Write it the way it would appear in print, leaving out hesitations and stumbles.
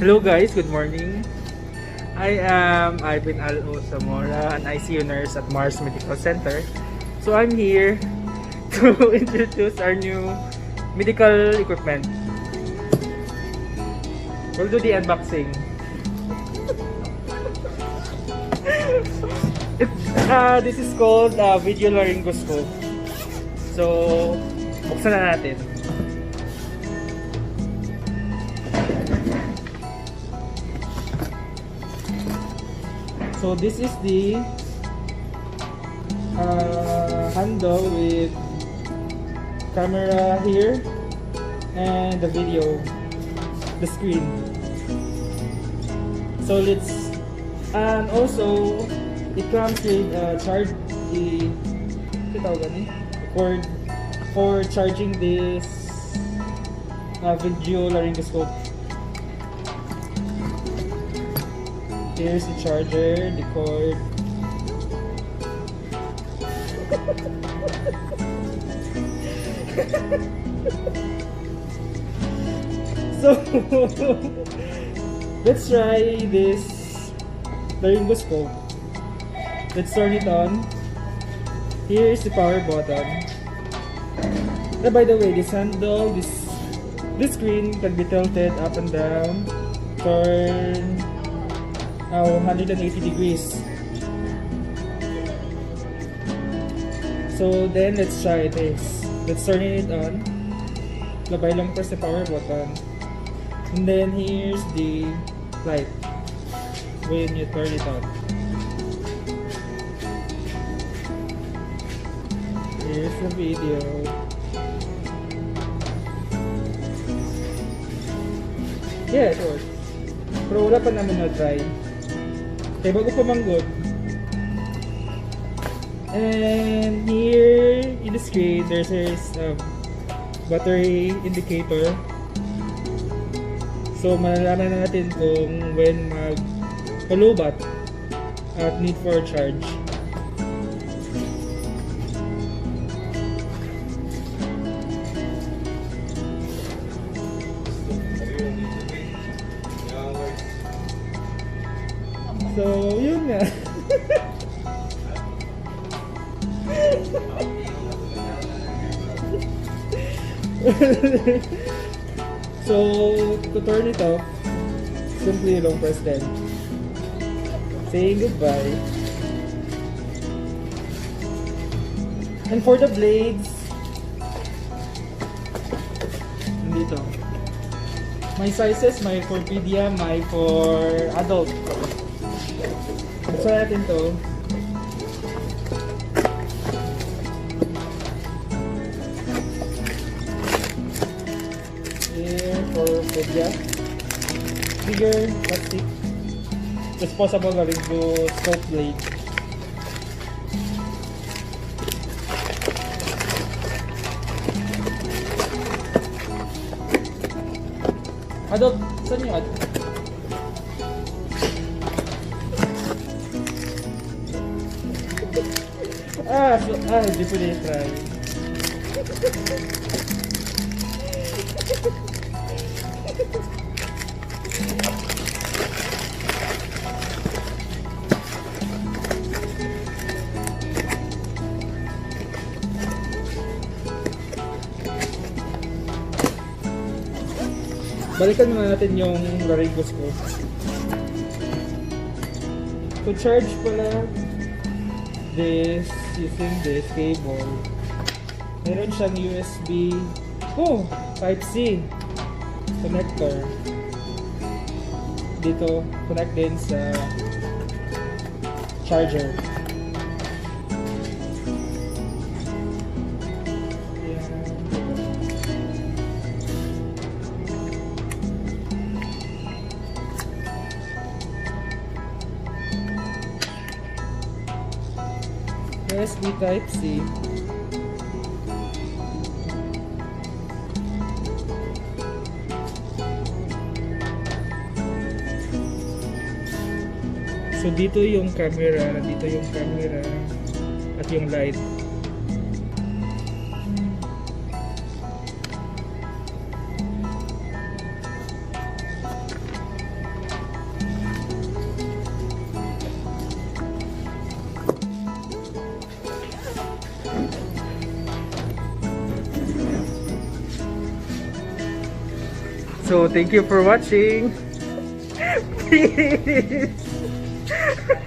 Hello guys, good morning. I am Ivan Al.O. Zamora, an ICU nurse at Mars Medical Center. So I'm here to introduce our new medical equipment. We'll do the unboxing. This is called video laryngoscope. So, buksan na natin. So this is the handle with camera here and the video, the screen. So let's, and also it comes with the cord for charging this video laryngoscope. Here's the charger, the cord. So let's try this laryngoscope. Let's turn it on. Here is the power button. And by the way, this handle, this screen can be tilted up and down. Turn 180 degrees. So then let's try this. Let's turn it on. Labay lang press the power button. And then here's the light when you turn it on. Here's the video. Yeah, it works. Pero wala pa naman na-try. Kaya bago pa manggod. And here in the screen, there's a battery indicator. So malalaman na natin kung when mag-palubat at need for a charge. So, yun nga. So, to turn it off, simply long press then. Saying goodbye. And for the blades, nandito. My sizes, may for PDA, may for adult. Buksan natin to. Here for media. Bigger plastic. Disposable laryngoscope blade. Adult, saan yung adult? Hindi ko na-try. Balikan muna natin yung laryngoscope. To charge pala this using this cable, meron siyang USB Type-C connector dito, connect din sa charger. USB Type-C. So dito yung camera, dito yung camera at yung light. So thank you for watching. Peace.